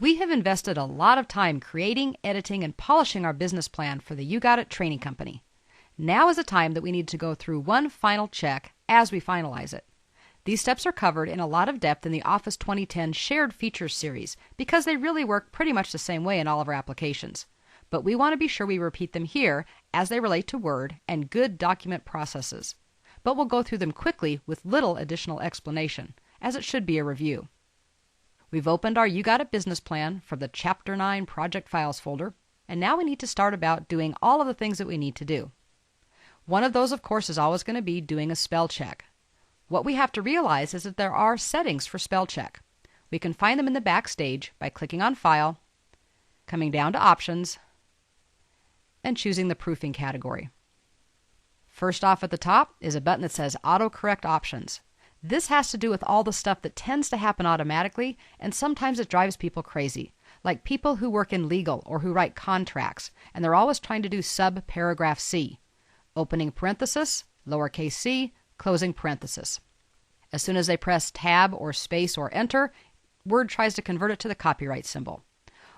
We have invested a lot of time creating, editing, and polishing our business plan for the You Got It training company. Now is the time that we need to go through one final check as we finalize it. These steps are covered in a lot of depth in the Office 2010 Shared Features series because they really work pretty much the same way in all of our applications. But we want to be sure we repeat them here as they relate to Word and good document processes. But we'll go through them quickly with little additional explanation, as it should be a review. We've opened our You Got It business plan from the Chapter 9 Project Files folder, and now we need to start about doing all of the things that we need to do. One of those, of course, is always going to be doing a spell check. What we have to realize is that there are settings for spell check. We can find them in the backstage by clicking on File, coming down to Options, and choosing the proofing category. First off at the top is a button that says Autocorrect Options. This has to do with all the stuff that tends to happen automatically, and sometimes it drives people crazy, like people who work in legal or who write contracts, and they're always trying to do sub-paragraph C. Opening parenthesis, lowercase c, closing parenthesis. As soon as they press Tab or Space or Enter, Word tries to convert it to the copyright symbol.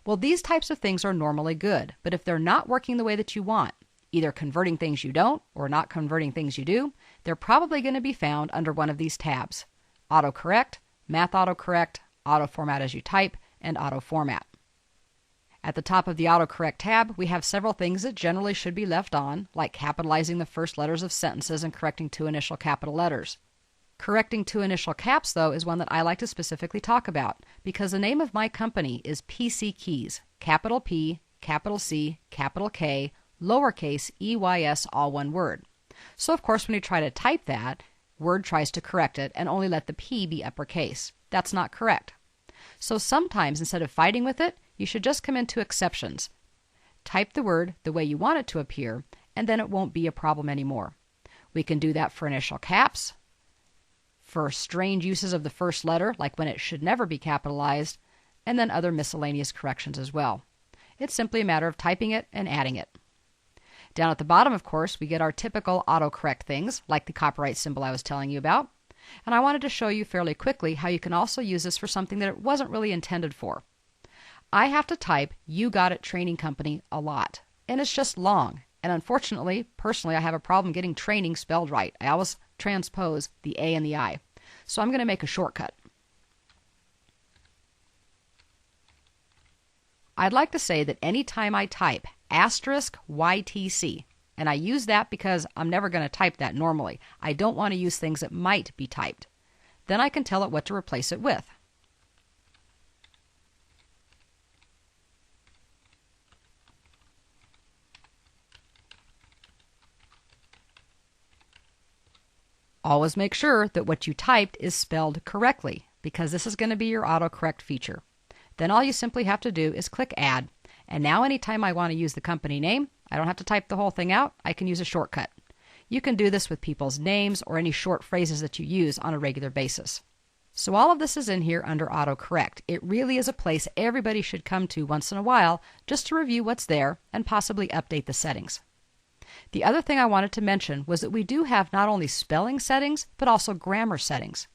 Well, these types of things are normally good, but if they're not working the way that you want, either converting things you don't or not converting things you do, they're probably going to be found under one of these tabs: Autocorrect, Math Autocorrect, Auto Format as you type, and Auto Format. At the top of the Autocorrect tab, we have several things that generally should be left on, like capitalizing the first letters of sentences and correcting 2 initial capital letters. Correcting 2 initial caps, though, is one that I like to specifically talk about, because the name of my company is PC Keys, capital P, capital C, capital K, lowercase EYS, all one word. So, of course, when you try to type that, Word tries to correct it and only let the P be uppercase. That's not correct. So sometimes, instead of fighting with it, you should just come into exceptions. Type the word the way you want it to appear, and then it won't be a problem anymore. We can do that for initial caps, for strange uses of the first letter, like when it should never be capitalized, and then other miscellaneous corrections as well. It's simply a matter of typing it and adding it. Down at the bottom, of course, we get our typical autocorrect things, like the copyright symbol I was telling you about. And I wanted to show you fairly quickly how you can also use this for something that it wasn't really intended for. I have to type You Got It Training Company a lot, and it's just long. And unfortunately, personally, I have a problem getting training spelled right. I always transpose the A and the I. So I'm going to make a shortcut. I'd like to say that anytime I type *YTC, and I use that because I'm never going to type that normally. I don't want to use things that might be typed. Then I can tell it what to replace it with. Always make sure that what you typed is spelled correctly, because this is going to be your autocorrect feature. Then all you simply have to do is click Add, and now anytime I want to use the company name, I don't have to type the whole thing out. I can use a shortcut. You can do this with people's names or any short phrases that you use on a regular basis. So all of this is in here under autocorrect. It really is a place everybody should come to once in a while just to review what's there and possibly update the settings. The other thing I wanted to mention was that we do have not only spelling settings, but also grammar settings.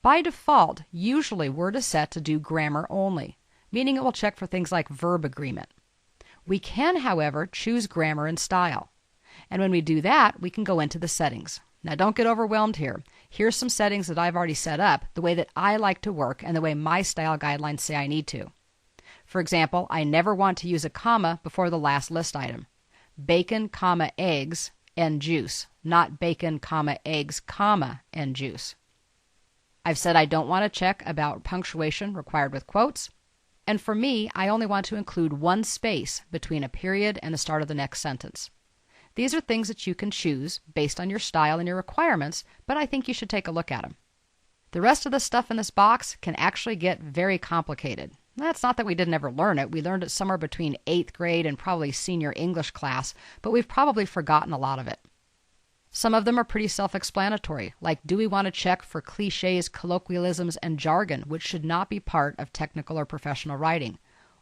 By default, usually Word is set to do grammar only, meaning it will check for things like verb agreement. We can, however, choose grammar and style. And when we do that, we can go into the settings. Now don't get overwhelmed here. Here's some settings that I've already set up, the way that I like to work and the way my style guidelines say I need to. For example, I never want to use a comma before the last list item. Bacon, eggs, and juice, not bacon, eggs, and juice. I've said I don't want to check about punctuation required with quotes. And for me, I only want to include one space between a period and the start of the next sentence. These are things that you can choose based on your style and your requirements, but I think you should take a look at them. The rest of the stuff in this box can actually get very complicated. That's not that we didn't ever learn it. We learned it somewhere between 8th grade and probably senior English class, but we've probably forgotten a lot of it. Some of them are pretty self-explanatory, like do we want to check for cliches, colloquialisms, and jargon, which should not be part of technical or professional writing?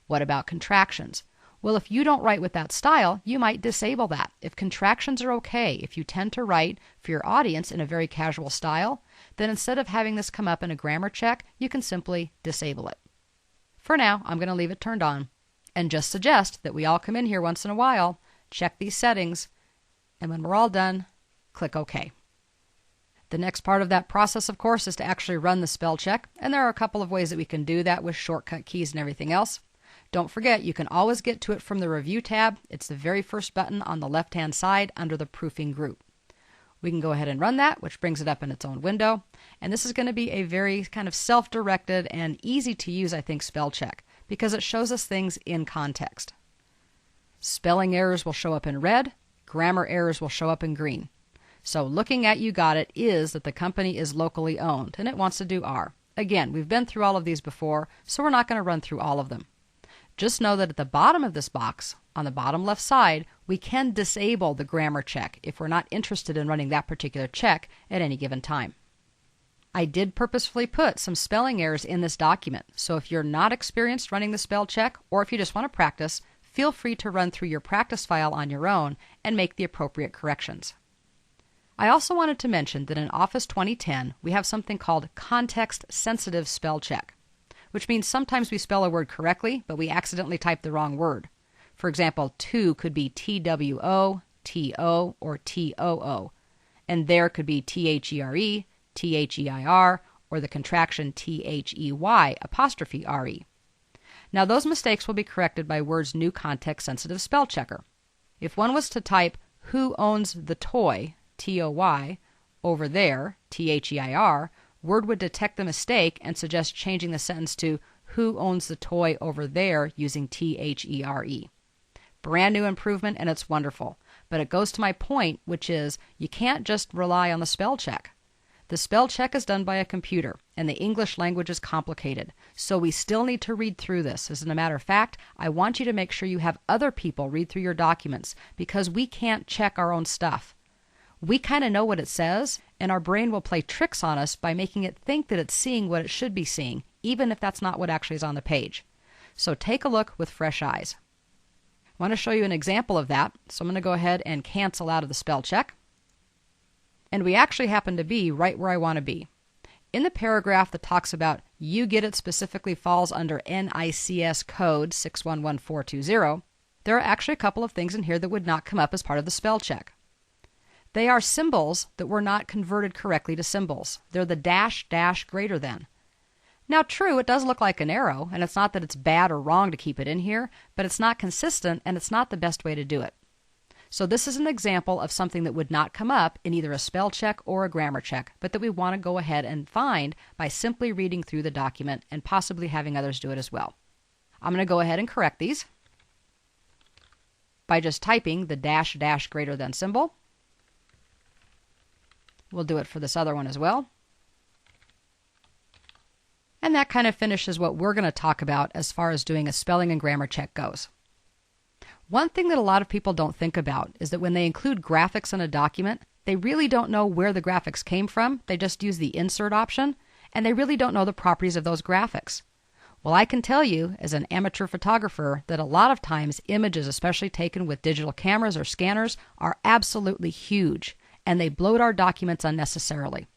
What about contractions? Well, if you don't write with that style, you might disable that. If contractions are okay, if you tend to write for your audience in a very casual style, then instead of having this come up in a grammar check, you can simply disable it. For now, I'm going to leave it turned on and just suggest that we all come in here once in a while, check these settings, and when we're all done, click OK. The next part of that process, of course, is to actually run the spell check, and there are a couple of ways that we can do that with shortcut keys and everything else. Don't forget, you can always get to it from the Review tab. It's the very first button on the left-hand side under the Proofing group. We can go ahead and run that, which brings it up in its own window. And this is going to be a very kind of self-directed and easy to use, I think, spell check, because it shows us things in context. Spelling errors will show up in red, grammar errors will show up in green. So looking at You Got It is that the company is locally owned, and it wants to do R. Again, we've been through all of these before, so we're not going to run through all of them. Just know that at the bottom of this box, on the bottom left side, we can disable the grammar check if we're not interested in running that particular check at any given time. I did purposefully put some spelling errors in this document, so if you're not experienced running the spell check, or if you just want to practice, feel free to run through your practice file on your own and make the appropriate corrections. I also wanted to mention that in Office 2010, we have something called context-sensitive spell check, which means sometimes we spell a word correctly, but we accidentally type the wrong word. For example, to could be TWO, TO, or TOO, and there could be THERE, THEIR, or the contraction THEY''RE. Now those mistakes will be corrected by Word's new context-sensitive spell checker. If one was to type who owns the toy, TOY, over there, THEIR, Word would detect the mistake and suggest changing the sentence to who owns the toy over there using THERE. Brand new improvement, and it's wonderful. But it goes to my point, which is you can't just rely on the spell check. The spell check is done by a computer, and the English language is complicated, so we still need to read through this. As a matter of fact, I want you to make sure you have other people read through your documents, because we can't check our own stuff. We kind of know what it says, and our brain will play tricks on us by making it think that it's seeing what it should be seeing, even if that's not what actually is on the page. So take a look with fresh eyes. I want to show you an example of that, so I'm going to go ahead and cancel out of the spell check. And we actually happen to be right where I want to be. In the paragraph that talks about You Get It specifically falls under NICS code 611420, there are actually a couple of things in here that would not come up as part of the spell check. They are symbols that were not converted correctly to symbols. They're the dash greater than. Now true, it does look like an arrow, and it's not that it's bad or wrong to keep it in here, but it's not consistent and it's not the best way to do it. So this is an example of something that would not come up in either a spell check or a grammar check, but that we want to go ahead and find by simply reading through the document and possibly having others do it as well. I'm going to go ahead and correct these by just typing the dash greater than symbol. We'll do it for this other one as well. And that kind of finishes what we're going to talk about as far as doing a spelling and grammar check goes. One thing that a lot of people don't think about is that when they include graphics in a document, they really don't know where the graphics came from. They just use the insert option, and they really don't know the properties of those graphics. Well, I can tell you, as an amateur photographer, that a lot of times images, especially taken with digital cameras or scanners, are absolutely huge, and they bloat our documents unnecessarily.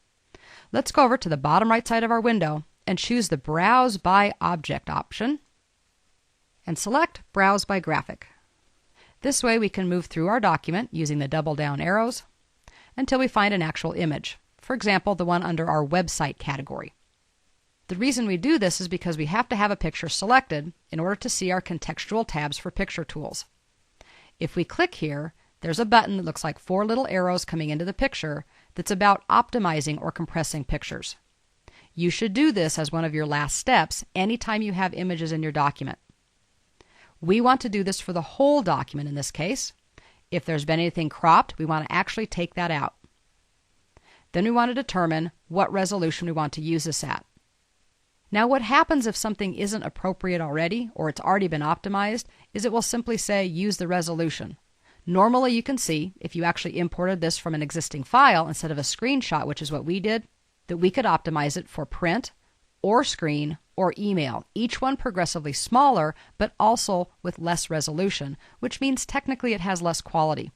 Let's go over to the bottom right side of our window and choose the Browse by Object option and select Browse by Graphic. This way we can move through our document using the double down arrows until we find an actual image. For example, the one under our website category. The reason we do this is because we have to have a picture selected in order to see our contextual tabs for picture tools. If we click here, there's a button that looks like 4 little arrows coming into the picture that's about optimizing or compressing pictures. You should do this as one of your last steps anytime you have images in your document. We want to do this for the whole document in this case. If there's been anything cropped, we want to actually take that out. Then we want to determine what resolution we want to use this at. Now what happens if something isn't appropriate already, or it's already been optimized, is it will simply say use the resolution. Normally you can see, if you actually imported this from an existing file instead of a screenshot, which is what we did, that we could optimize it for print, or screen, or email, each one progressively smaller, but also with less resolution, which means technically it has less quality.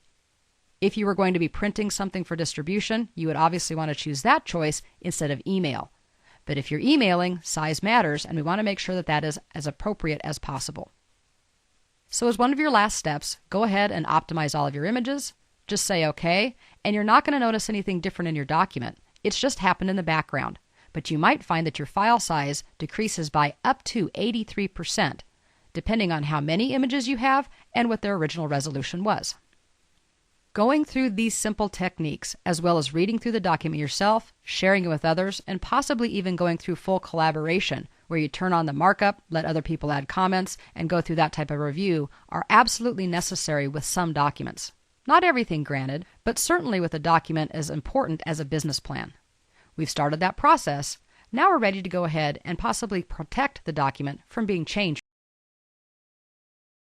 If you were going to be printing something for distribution, you would obviously want to choose that choice instead of email. But if you're emailing, size matters, and we want to make sure that that is as appropriate as possible. So as one of your last steps, go ahead and optimize all of your images. Just say OK, and you're not going to notice anything different in your document. It's just happened in the background. But you might find that your file size decreases by up to 83%, depending on how many images you have and what their original resolution was. Going through these simple techniques, as well as reading through the document yourself, sharing it with others, and possibly even going through full collaboration, where you turn on the markup, let other people add comments, and go through that type of review, are absolutely necessary with some documents. Not everything, granted, but certainly with a document as important as a business plan. We've started that process. Now we're ready to go ahead and possibly protect the document from being changed.